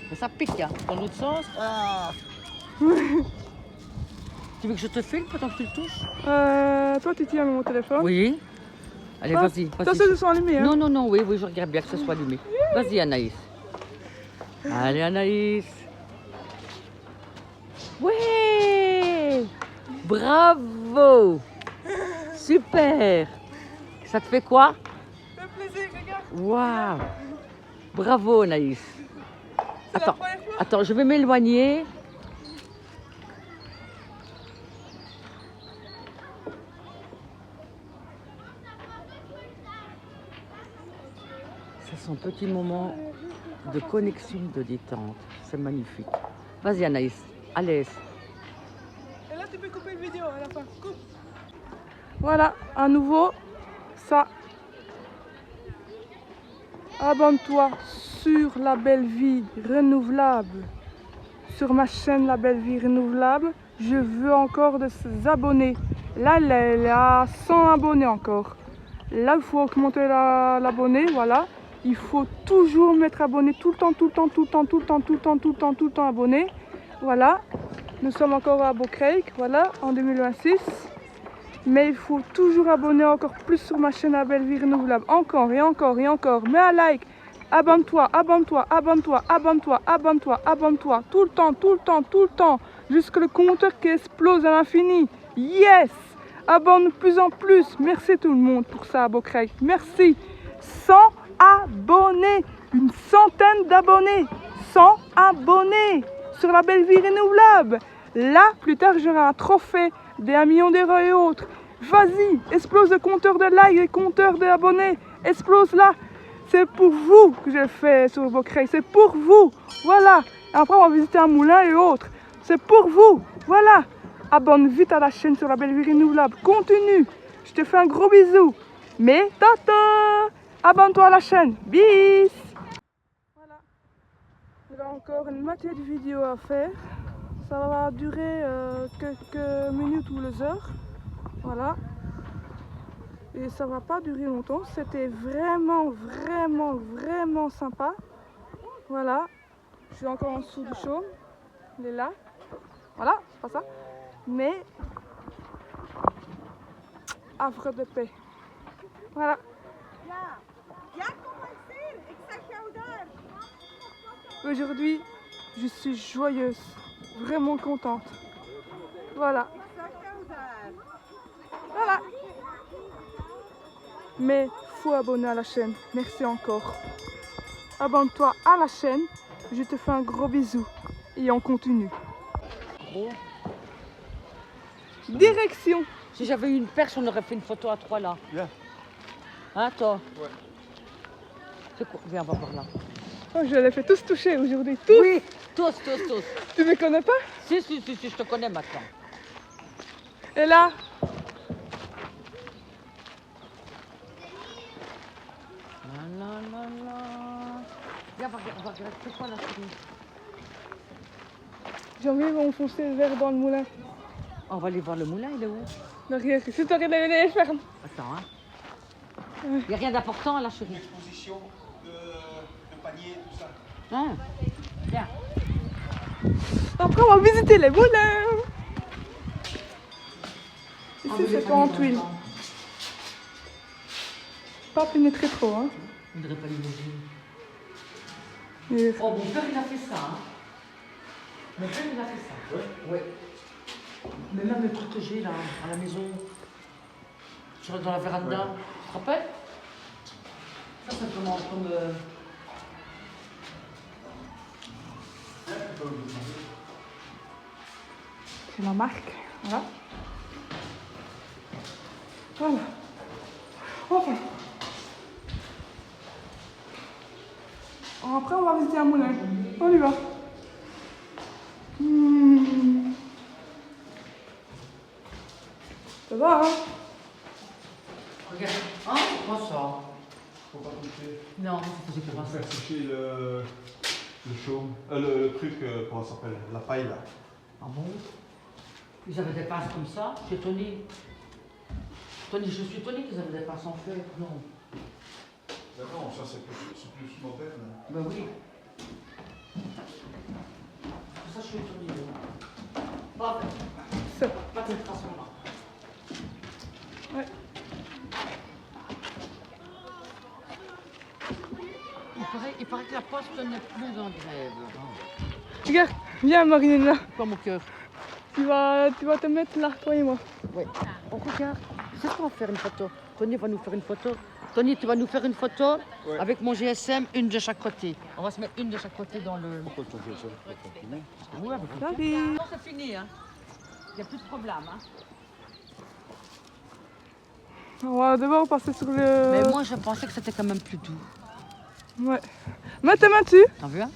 Mais ça pique, hein. Dans l'autre sens. Ah. Tu veux que je te filme pendant que tu le touches? Toi, tu tiens mon téléphone. Oui. Allez, Ah, vas-y. Toi, ils sont allumés. Hein. Non, non, non, oui, oui, je regarde bien que ce soit allumé. Vas-y, Anaïs. Allez, Anaïs. Ouais. Bravo. Super. Ça te fait quoi? Ça fait plaisir, regarde. Waouh. Bravo, Anaïs. C'est la première fois. Attends, je vais m'éloigner. C'est son petit moment de connexion, de détente. C'est magnifique. Vas-y, Anaïs, à l'aise. Et là, tu peux couper une vidéo à la fin. Coupe. Voilà, à nouveau, ça. Abonne-toi sur La Belle Vie Renouvelable. Sur ma chaîne La Belle Vie Renouvelable. Je veux encore de ces abonnés. Là, elle est à 100 abonnés encore. Là, il faut augmenter l'abonné, voilà. Il faut toujours mettre abonné tout le temps, tout le temps, tout le temps, tout le temps, tout le temps, tout le temps, tout le temps abonné. Voilà. Nous sommes encore à Beaucrèque, voilà, en 2026. Mais il faut toujours abonner encore plus sur ma chaîne La Belle Vie Renouvelable. Encore et encore et encore. Mets un like. Abonne-toi, abonne-toi, abonne-toi, abonne-toi, abonne-toi, abonne-toi. Tout le temps, tout le temps, tout le temps. Jusque le compteur qui explose à l'infini. Yes! Abonne de plus en plus. Merci tout le monde pour ça à Beaucrèque. Merci. 100 abonnés. Une centaine d'abonnés. 100 abonnés sur La Belle Vie Renouvelable. Là, plus tard, j'aurai un trophée des 1 million d'euros et autres. Vas-y, explose le compteur de likes, le compteur d'abonnés. Explose là. C'est pour vous que je le fais sur Beaucrèque. C'est pour vous. Voilà. Et après, on va visiter un moulin et autres. C'est pour vous. Voilà. Abonne vite à la chaîne sur La Belle Vie Renouvelable. Continue. Je te fais un gros bisou. Mais tata. Abonne-toi à la chaîne. Bis. Voilà. Il y a encore une moitié de vidéo à faire. Ça va durer quelques minutes ou les heures. Voilà. Et ça va pas durer longtemps. C'était vraiment, vraiment, vraiment sympa. Voilà. Je suis encore en dessous du chaume. Il est là. Voilà, c'est pas ça. Mais havre de paix. Voilà. Aujourd'hui, je suis joyeuse, vraiment contente. Voilà. Voilà. Mais faut abonner à la chaîne. Merci encore. Abonne-toi à la chaîne. Je te fais un gros bisou. Et on continue. Gros. Direction. Si j'avais eu une perche, on aurait fait une photo à 3 là. Viens. Hein, toi? Ouais. C'est quoi? Viens, on va voir là. Oh, je les fais tous toucher aujourd'hui. Tous. Oui, tous, tous, tous. Tu me connais pas? Si, si, si, si, je te connais maintenant. Et là? La, la, la, la. Viens, on va regarder. C'est quoi la souris? J'ai envie d'enfoncer le verre dans le moulin. On va aller voir le moulin, il est où? Derrière, si tu regardes les fermes. Attends, hein. Il n'y a rien d'important là, chérie. Exposition de panier, tout ça. Hein? Bien. Après, on va visiter les moulins. Ah, Ici, c'est pas en tuiles. Pas pénétrer trop, hein. On ne dirait pas l'imaginer. Et- Oh, mon père, il a fait ça. Hein. Mon père, il a fait ça. Oui. Mais même le truc que j'ai là, à la maison, dans la véranda, tu te rappelles? Ça, c'est comme... C'est la marque, voilà. Voilà. Enfin. Après, on va visiter un moulin. On y va. Ça va, hein? Regarde. Hein? C'est quoi ça? Faut pas toucher. Non, c'est pas ça. Faire sécher le chaume. Le truc, comment ça s'appelle? La paille là. Ah bon? Ils avaient des pinces comme ça, chez Tony. Je suis Tony qu'ils avaient des pinces en fer. Non. Non, ça c'est plus moderne. Ben oui. Ça, je suis Tony. Pas Ça. Pas de cette façon-là. Ouais. Il paraît que la poste n'est plus en grève. Regarde, viens Marine là. Pas mon cœur. Tu vas te mettre là, toi et moi. Oui. On regarde. C'est qu'on va faire une photo. Tony va nous faire une photo. Tony, tu vas nous faire une photo avec mon GSM, une de chaque côté. On va se mettre une de chaque côté dans le... Pourquoi tu fais ça? Oui, avec le... Salut. Non, c'est fini, hein. Il n'y a plus de problème, hein. On va d'abord passer sur le... Mais moi, je pensais que c'était quand même plus doux. Ouais. Mets tes mains dessus. T'en veux un?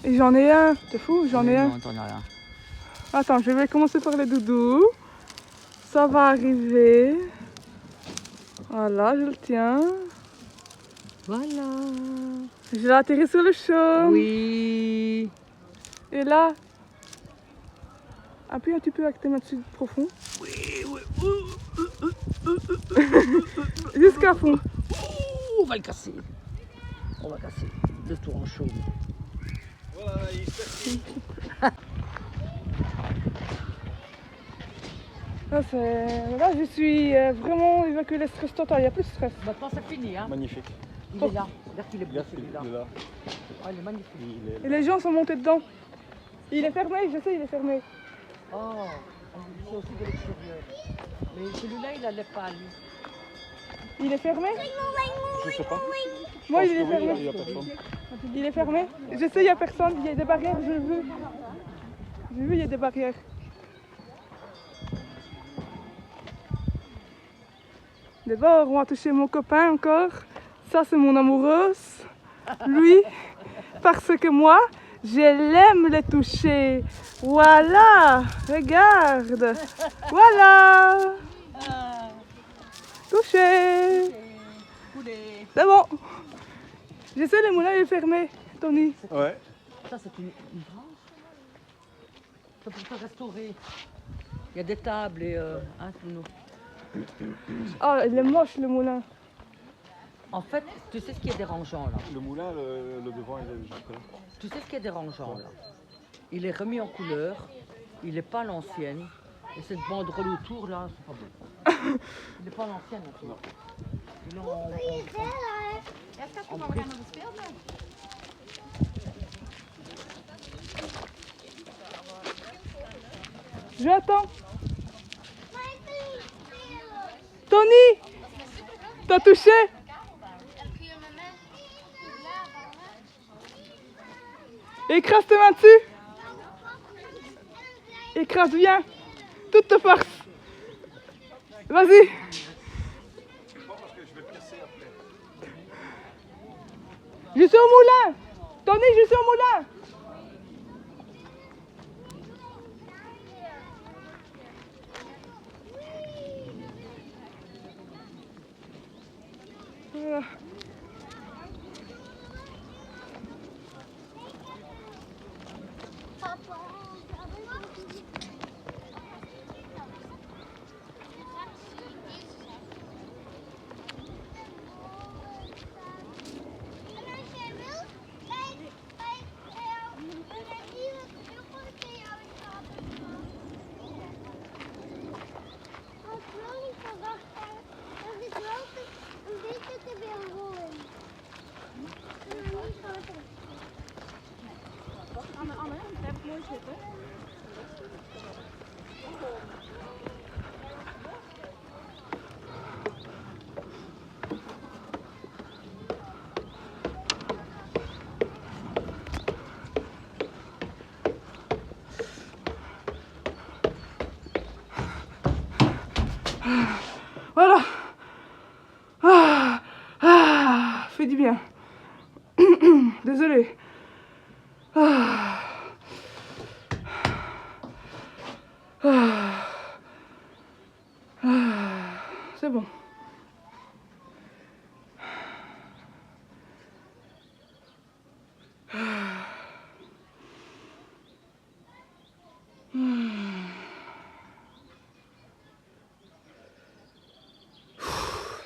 Et j'en ai un. T'es fou? J'en ai un. Non, t'en as rien. Attends, je vais commencer par les doudous. Ça va arriver. Voilà, je le tiens. Voilà. Je l'ai atterri sur le chaume. Oui. Et là, appuie un petit peu avec tes mains dessus profond. Jusqu'à fond. On va le casser. On va casser. Deux tours en chaud. Voilà, il est parti. Là, je suis vraiment évacué le stress total. Il n'y a plus de stress. Maintenant, c'est fini, hein. Magnifique. Il est là. Regarde qu'il est beau, celui-là. Il est là. Oh, il est magnifique. Et les gens sont montés dedans. Il est fermé, je sais, il est fermé. Oh, c'est aussi de l'extérieur. Mais celui-là, il n'allait pas, lui. Il est fermé? Je sais pas. Moi, il est Il y fermé. a personne. Il est fermé? Je sais, il n'y a personne. Il y a des barrières, je le veux. J'ai vu, il y a des barrières. D'abord, on va toucher mon copain encore. Ça, c'est mon amoureuse. Lui, parce que moi, je l'aime les toucher. Voilà, regarde. Voilà. Touché. C'est bon. Je sais, le moulin est fermé, Tony. Ouais. Ça, c'est une branche. C'est pour te restaurer. Il y a des tables et... hein, nous. Oh, il est moche, le moulin. En fait, tu sais ce qui est dérangeant, là? Le moulin, le devant, il est juste là. Tu sais ce qui est dérangeant, là? Il est remis en couleur. Il n'est pas à l'ancienne. Et cette banderole autour, là, c'est pas beau. Il n'est pas à l'ancienne, en tout cas. Là, on brique. J'attends. Tony, t'as touché? Écrase tes mains dessus. Écrase bien. Toute ta force. Vas-y. Je suis au moulin. Tony, je suis au moulin. Voilà. Voilà. Fait du bien. Désolée. C'est bon.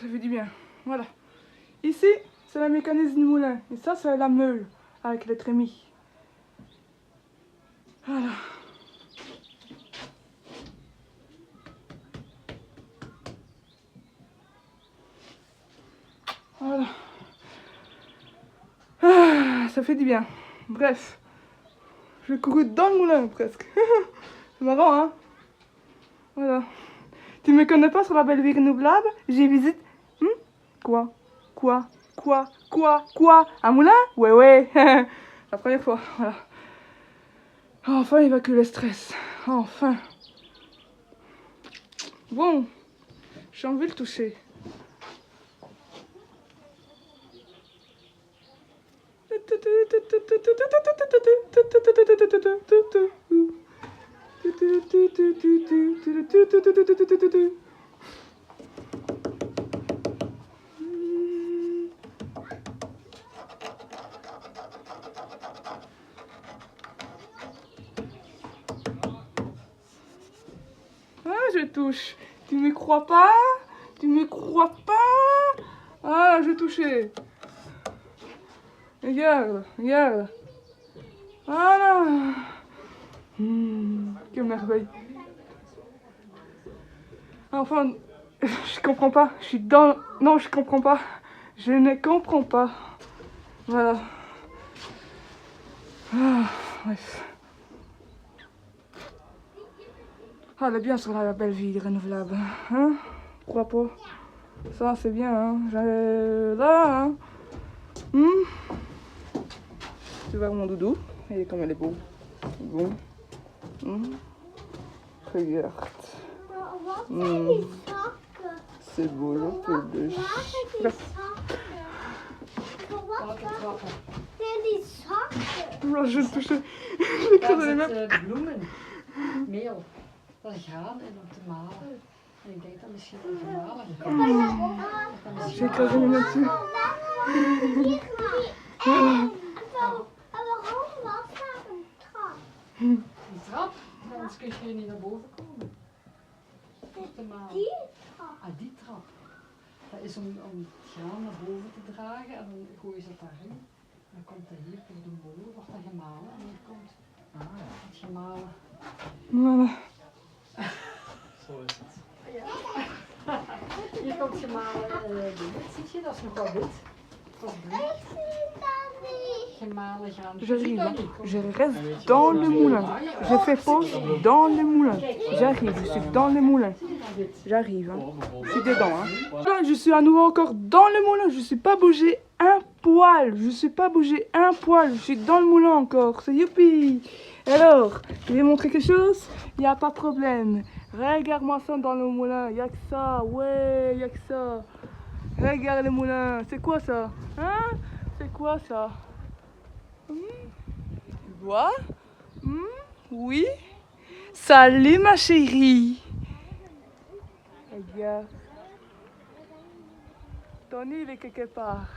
Ça fait du bien. Voilà. Ici, c'est le mécanisme du moulin. Et ça, c'est la meule avec les trémies. Voilà. Voilà. Ça fait du bien. Bref. Je cours dans le moulin presque. C'est marrant, hein? Voilà. Tu me connais pas sur la belle ville renouvelable? J'y visite. Quoi? Un moulin? Ouais. La première fois, voilà. Enfin, évacue le stress. Enfin. Bon. J'ai envie de le toucher. Ah, je touche. Tu me crois pas? Tu me crois pas? Ah, je touchais. Regarde. Voilà. Quelle merveille. Enfin, je comprends pas. Je suis dans... Non, je comprends pas. Je ne comprends pas. Voilà. Bref. Ah, elle est bien sur la belle ville renouvelable. Hein? Pourquoi pas? Ça, c'est bien. Hein? Là, hein? Tu vois mon doudou? Et comme elle est beau. Bon. Regarde. C'est beau, je peux le... Je touche. Daar zit bloemen, meel, dat gaan en om te malen. En ik denk dat misschien om te malen. J'ai écrasé mes mains dessus. Die trap, anders kun je hier niet naar boven komen. Om te malen. Ah, die trap. Dat is om het graan naar boven te dragen en dan gooi je ze daarin. Dan komt dat hier door de molen, wordt dat gemalen en dan komt het gemalen. Voilà. Zo is het. Hier komt gemalen dit, zie je, dat is nog wel wit. Dat is bruin. Gemalen graan. J'arrive, hein. Je reste dans le moulin. Je fais pause dans le moulin. J'arrive, je suis dans le moulin. J'arrive, hein. Je suis dedans, hein. Là, je suis à nouveau encore dans le moulin. Je ne suis pas bougé un poil. Je suis dans le moulin encore. C'est youpi. Alors, je vais montrer quelque chose. Il n'y a pas de problème. Regarde-moi ça dans le moulin. Il n'y a que ça. Ouais, il n'y a que ça. Regarde le moulin. C'est quoi ça? Hein? C'est quoi ça? Tu vois? Oui. Salut ma chérie. Regarde. Tony il est quelque part.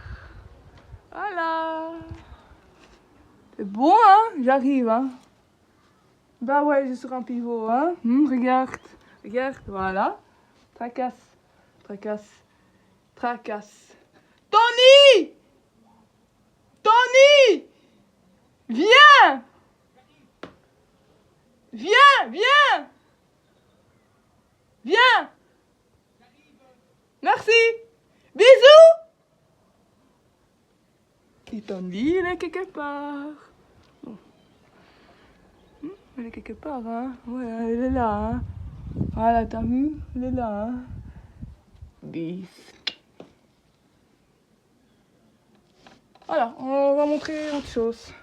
Voilà. C'est bon hein? J'arrive hein. Bah ouais, je suis sur un pivot hein. Regarde. Voilà. Tracasse. Tony! Viens! Merci! Bisous! Et Tony, il est quelque part. Bon. Elle est quelque part, hein. Ouais, elle est là, hein. Voilà, t'as vu? Elle est là, hein. Bis. Voilà, on va montrer autre chose.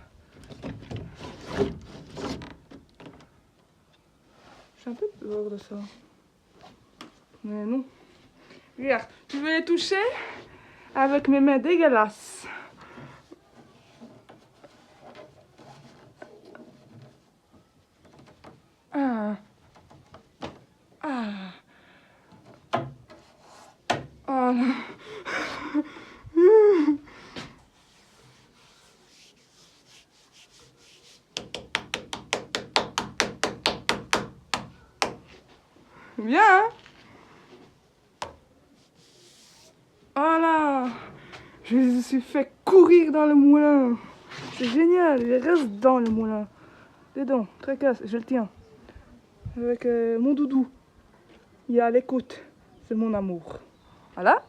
J'ai un peu peur de ça. Mais non. Regarde, je vais les toucher avec mes mains dégueulasses. Ah. Ah. Oh non. Bien, hein? Voilà. Je me suis fait courir dans le moulin. C'est génial, je reste dans le moulin. Dedans, tracasse, je le tiens. Avec mon doudou. Il est à l'écoute. C'est mon amour. Voilà.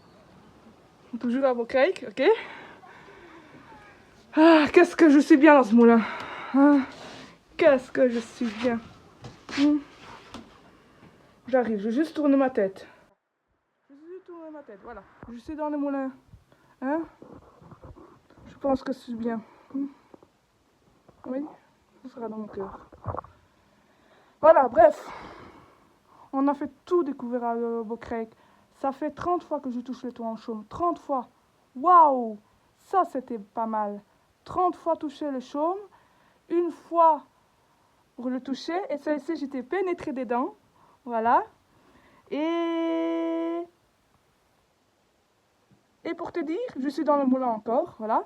Toujours à vos cakes, ok? Ah, qu'est-ce que je suis bien dans ce moulin. Ah, qu'est-ce que je suis bien. J'arrive, je vais juste tourner ma tête. Je vais juste tourner ma tête, voilà. Je suis dans le moulin. Hein? Je pense que c'est bien. Oui, ce sera dans mon cœur. Voilà, bref. On a fait tout découvert à Beaucrèque. Ça fait 30 fois que je touche le toit en chaume. 30 fois. Waouh! Ça, c'était pas mal. 30 fois toucher le chaume. Une fois pour le toucher. Et celle-ci, j'étais pénétrée dedans. Voilà. Et pour te dire, je suis dans le moulin encore. Voilà.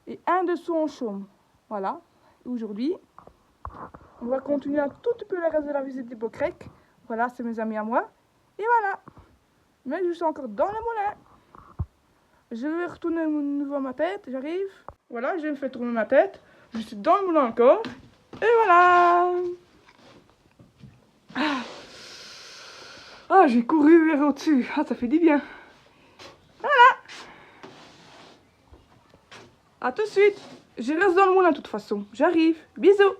Et un dessous en chaume. Voilà. Aujourd'hui, on va continuer un tout petit peu le reste de la visite du Beaucrèque. Voilà, c'est mes amis à moi. Et voilà. Mais je suis encore dans le moulin. Je vais retourner nouveau ma tête. J'arrive. Voilà, je me fais tourner ma tête. Je suis dans le moulin encore. Et voilà. Ah, j'ai couru vers au-dessus. Ah, ça fait du bien. Voilà. À tout de suite. Je reste dans le moulin de toute façon. J'arrive. Bisous.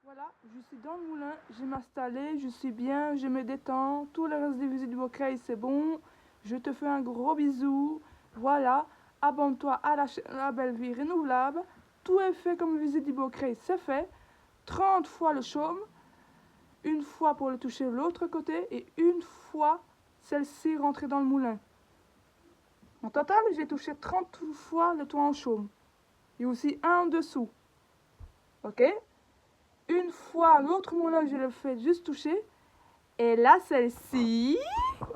Voilà, je suis dans le moulin, je m'installer, je suis bien, je me détends. Tout le reste des visites du Beaucrèque, c'est bon. Je te fais un gros bisou. Voilà, abonne-toi à la chaîne La Belle Vie Renouvelable. Tout est fait comme visite du Beaucrèque, c'est fait. 30 fois le chaume, une fois pour le toucher de l'autre côté et une fois celle-ci rentrée dans le moulin. En total, j'ai touché 30 fois le toit en chaume. Et aussi un en dessous. Ok? Une fois l'autre moulin, je le fais juste toucher. Et là, celle-ci.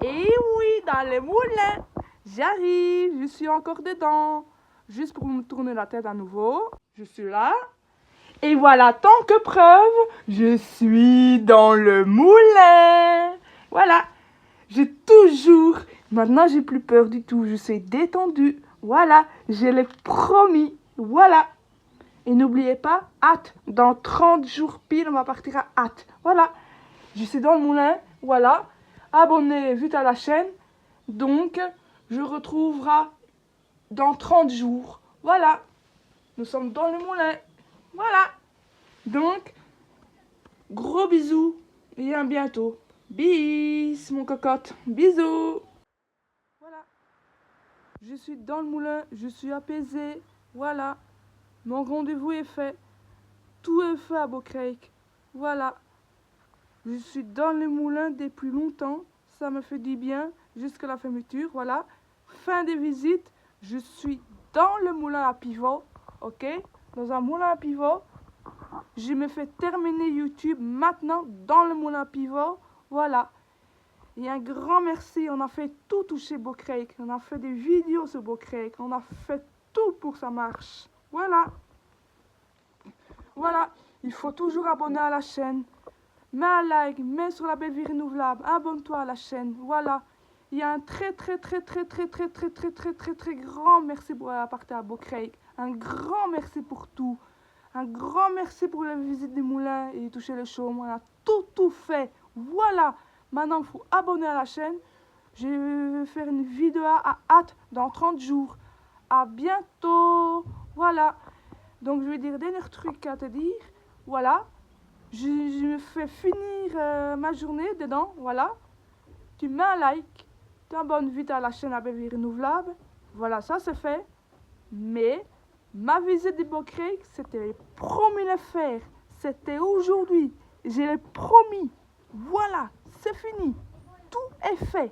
Et oui, dans le moulin. J'arrive, je suis encore dedans. Juste pour me tourner la tête à nouveau. Je suis là. Et voilà, tant que preuve, je suis dans le moulin. Voilà. J'ai toujours... Maintenant, j'ai plus peur du tout. Je suis détendue. Voilà, je l'ai promis. Voilà. Et n'oubliez pas, hâte. Dans 30 jours pile, on va partir à hâte. Voilà. Je suis dans le moulin. Voilà. Abonnez vite à la chaîne. Donc, je retrouverai dans 30 jours. Voilà. Nous sommes dans le moulin. Voilà. Donc, gros bisous. Et à bientôt. Bis, mon cocotte. Bisous. Voilà. Je suis dans le moulin. Je suis apaisée. Voilà. Mon rendez-vous est fait. Tout est fait à Beaucrèque. Voilà. Je suis dans le moulin depuis longtemps. Ça me fait du bien jusqu'à la fermeture. Voilà. Fin des visites. Je suis dans le moulin à pivot. Ok? Dans un moulin à pivot. Je me fais terminer YouTube maintenant dans le moulin à pivot. Voilà. Et un grand merci. On a fait tout toucher Beaucrèque. On a fait des vidéos sur Beaucrèque. On a fait tout pour que ça marche. Voilà. Voilà. Il faut toujours abonner à la chaîne. Mets un like, mets sur La Belle Vie Renouvelable. Abonne-toi à la chaîne. Voilà. Il y a un très grand merci pour apporter à Beaucrèque. Un grand merci pour tout. Un grand merci pour la visite des moulins et toucher le chaume. On a tout fait. Voilà. Maintenant, il faut abonner à la chaîne. Je vais faire une vidéo à hâte dans 30 jours. À bientôt. Voilà. Donc, je vais dire dernier truc à te dire. Voilà. Je me fais finir ma journée dedans. Voilà. Tu mets un like. Tu t'abonnes vite à la chaîne à Belle Vie Renouvelable. Voilà, ça c'est fait. Mais ma visite des Bokrijk, c'était promis de le faire. C'était aujourd'hui. J'ai le promis. Voilà, c'est fini. Tout est fait.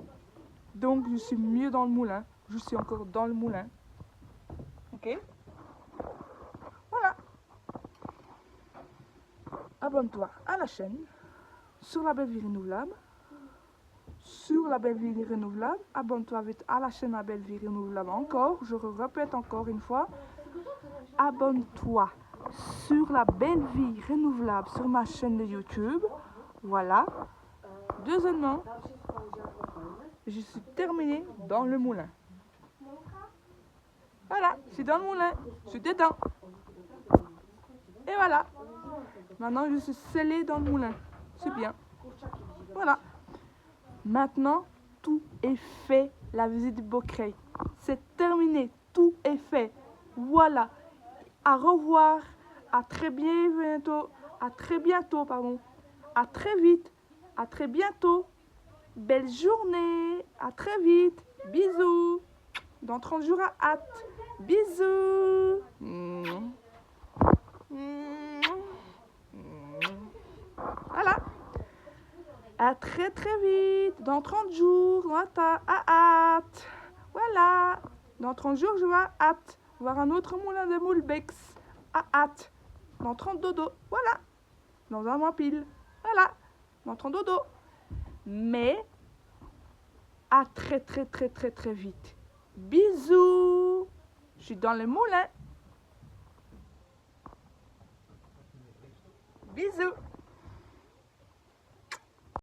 Donc je suis mieux dans le moulin. Je suis encore dans le moulin. Ok? Voilà. Abonne-toi à la chaîne. Sur la Belle Vie Renouvelable. Sur la Belle Vie Renouvelable. Abonne-toi vite à la chaîne La Belle Vie Renouvelable encore. Je répète encore une fois. Abonne-toi sur la Belle Vie Renouvelable sur ma chaîne de YouTube. Voilà. Deuxièmement, je suis terminée dans le moulin. Voilà, je suis dans le moulin. Je suis dedans. Et voilà. Maintenant, je suis scellée dans le moulin. C'est bien. Voilà. Maintenant, tout est fait. La visite du Bokrijk. C'est terminé. Tout est fait. Voilà. Au revoir. À très bientôt. À très bientôt, pardon. À très vite. À très bientôt. Belle journée. À très vite. Bisous. Dans 30 jours à hâte. Bisous. Voilà. À très vite. Dans 30 jours. À hâte. Voilà. Dans 30 jours, je vais à hâte voir un autre moulin de Moulbex. À hâte. Dans 30 dodo. Voilà. Dans un mois pile. Voilà. Dans 30 dodo. Mais à très vite. Bisous. Je suis dans le moulin. Bisous.